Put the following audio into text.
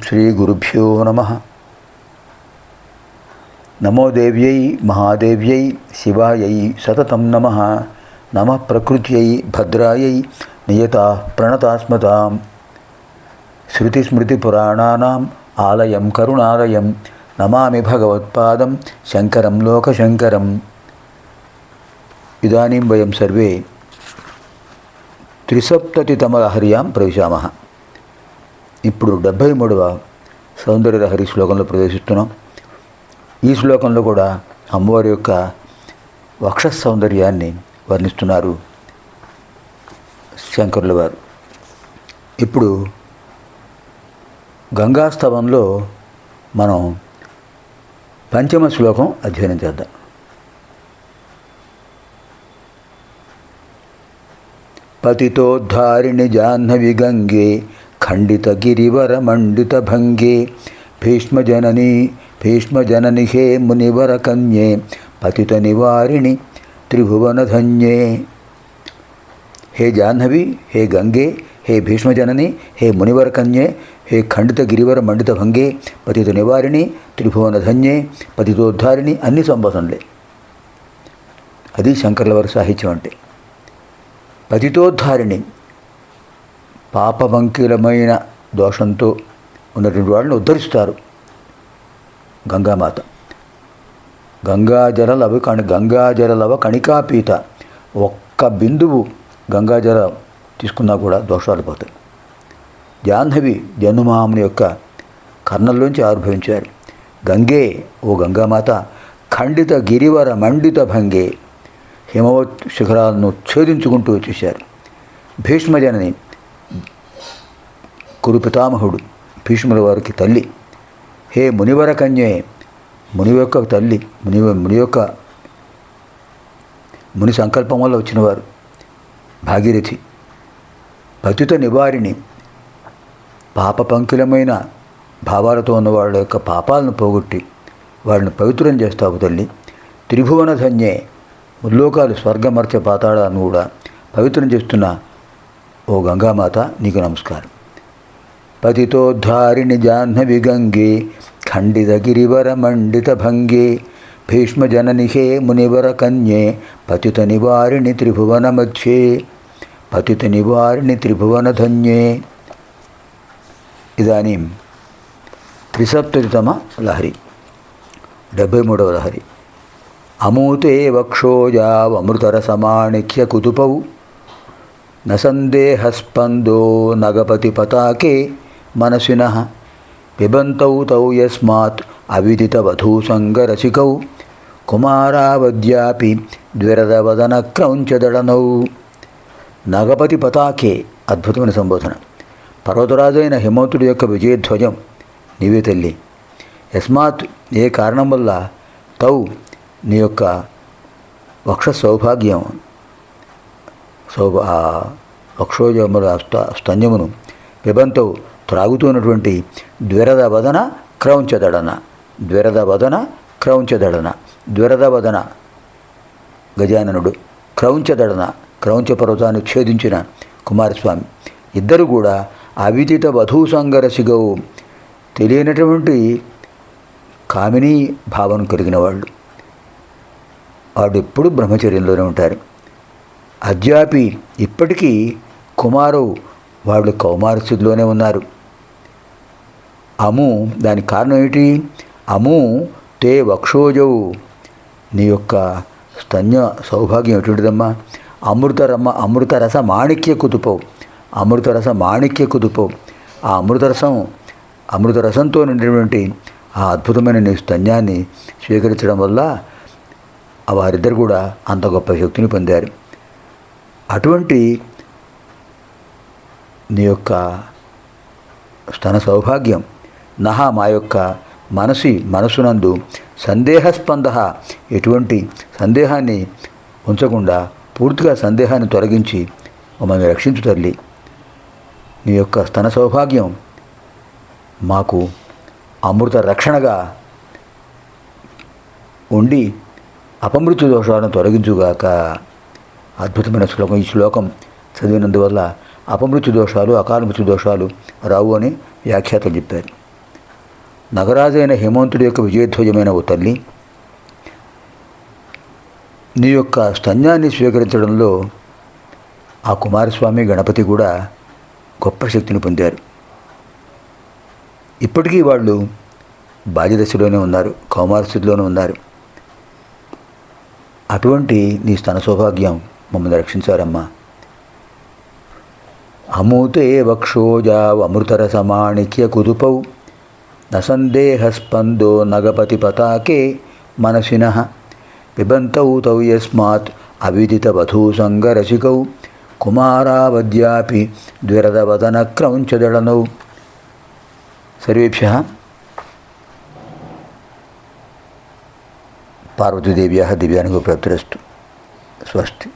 శ్రీ గురుభ్యో నమః. నమో దేవ్యై మహాదేవ్యై శివాయై సతతం నమః. నమః ప్రకృత్యై భద్రాయై నియతా ప్రణతాస్మతాం. శృతిస్మృతిపురాణానాం ఆలయం కరుణాలయం నమామి భగవత్పాదం శంకరం లోకశంకరం. ఇదానీం వయం సర్వే త్రిసప్తతితమలహర్యాం ప్రవిశామః. ఇప్పుడు 73వ సౌందర్యలహరి శ్లోకంలో ప్రవేశిస్తున్నాం. ఈ శ్లోకంలో కూడా అమ్మవారి యొక్క వక్ష సౌందర్యాన్ని వర్ణిస్తున్నారు శంకరుల వారు. ఇప్పుడు గంగాస్తవంలో మనం పంచమ శ్లోకం అధ్యయనం చేద్దాం. పతితోద్ధారిణి జాహ్నవి గంగే ఖండిత గిరివర మండిత భంగే భీష్మజనని హే మునివర కన్యే పతిత నివారిణి త్రిభువనధన్యే. హే జాహ్నవి, హే గంగే, హే భీష్మజనని, హే మునివర కన్యే, హే ఖండిత గిరివర మండిత భంగే పతిత నివారిణి త్రిభువనధన్యే. పతితోద్ధారిణి అన్ని సంబోధనలే. అది శంకర్ల వారి సాహిత్యం అంటే. పతితోద్ధారిణి పాపభంకిలమైన దోషంతో ఉన్నటువంటి వాళ్ళని ఉద్ధరిస్తారు గంగామాత. గంగాజలలవ కణికాపీత. ఒక్క బిందువు గంగాజలం తీసుకున్నా కూడా దోషాలు పోతాయి. జాహ్నవి జన్మమాముని యొక్క కర్ణంలోంచి ఆవిర్భవించారు. గంగే, ఓ గంగామాత, ఖండిత గిరివర మండిత భంగే, హిమవత్ శిఖరాలను ఛేదించుకుంటూ వచ్చేశారు. భీష్మజనని, కురు పితామహుడు భీష్ముల వారికి తల్లి. హే మునివర కన్యే, ముని యొక్క తల్లి, ముని సంకల్పం వల్ల వచ్చినవారు భాగీరథి. పతిత నివారిణి, పాప పంకిలమైన భావాలతో ఉన్న వాళ్ళ యొక్క పాపాలను పోగొట్టి వాళ్ళని పవిత్రం చేస్తావు తల్లి. త్రిభువన ధన్యే, ముల్లోకాలు స్వర్గమర్చ పాతాళాలను కూడా పవిత్రం చేస్తున్న ఓ గంగామాత నీకు నమస్కారం. పతితోద్ధారిణి జాహ్నవి గంగే ఖండిత గిరివర మండిత భంగే భీష్మజనని హే మునివర కన్యే పతిత నివారిణి త్రిభువన మధ్యే పతిత నివారిణి త్రిభువన ధన్యే. ఇదానీం త్రిసప్తతితమ లహరి, 73వ లహరి. అమూతే వక్షోజావమృతరసమాణిక్య కుతుపౌ న సందేహస్పందో నగపతి పతాకే మనసినః పిబంతౌ తౌ యస్మాత్ అవిదిత వధూసంగరసికౌ కుమారావద్యాపి ద్విరదవదన క్రౌంచదళనౌ. నగపతి పతాకే, అద్భుతమైన సంబోధన. పర్వతరాజైన హిమవంతుడి యొక్క విజయధ్వజం నీవే తల్లి. యస్మాత్, ఏ కారణం వల్ల, తౌ నీ యొక్క వక్ష సౌభాగ్యం వక్షోజముల స్తన్యమును పిబంతౌ త్రాగుతున్నటువంటి ద్విరద వదన క్రౌంచదడన. ద్విరద వదన గజాననుడు, క్రౌంచదడన క్రౌంచ పర్వతాన్ని ఛేదించిన కుమారస్వామి. ఇద్దరు కూడా అవిదిత వధూసంగరసిగౌ, తెలియనటువంటి కామినీ భావన కలిగిన వాళ్ళు. వాడు ఎప్పుడు బ్రహ్మచర్యంలోనే ఉంటారు. అద్యాపి, ఇప్పటికీ కుమారవు, వాళ్ళు కౌమార స్థితిలోనే ఉన్నారు. అము, దానికి కారణం ఏమిటి? అము తే వక్షోజవు, నీ యొక్క స్తన్య సౌభాగ్యం ఎటువంటిదమ్మా? అమృతరస మాణిక్య కుతుపవు. ఆ అమృతరసంతో నిండినటువంటి ఆ అద్భుతమైన నీ స్తన్యాన్ని స్వీకరించడం వల్ల వారిద్దరు కూడా అంత గొప్ప శక్తిని పొందారు. అటువంటి నీ యొక్క స్తన సౌభాగ్యం నహ, మా యొక్క మనసునందు సందేహస్పంద, ఎటువంటి సందేహాన్ని ఉంచకుండా పూర్తిగా సందేహాన్ని తొలగించి మమ్మల్ని రక్షించు తల్లి. నీ యొక్క స్తన సౌభాగ్యం మాకు అమృత రక్షణగా ఉండి అపమృత్యు దోషాలను తొలగించుగాక. అద్భుతమైన శ్లోకం. ఈ శ్లోకం చదివినందువల్ల అపమృత్యు దోషాలు, అకాల మృత్యు దోషాలు రావు అని వ్యాఖ్యాతలు చెప్పారు. నగరాజైన హేమంతుడి యొక్క విజయధ్వజమైన ఓ తల్లి, నీ యొక్క స్తన్యాన్ని స్వీకరించడంలో ఆ కుమారస్వామి గణపతి కూడా గొప్ప శక్తిని పొందారు. ఇప్పటికీ వాళ్ళు బాల్యదశలోనే ఉన్నారు, కౌమారస్థితిలోనే ఉన్నారు. అటువంటి నీ స్తన సౌభాగ్యం మమ్మల్ని రక్షించారమ్మా. అమూతే వక్షోజావమృతరసమాణిక్య కుదుపౌ నసందేహస్పందో నగపతి పతాకే మనసినః పిబంతౌ తౌ యస్మాత్ అవిదితవధూసంగరసికౌ కుమారావద్యాపి ద్విరదవదనక్రౌంచదళనౌ. సర్వేభ్యః పార్వతీదేవ్యాः దివ్యానుగ్రహప్రాప్తిరస్తు. స్వస్తి.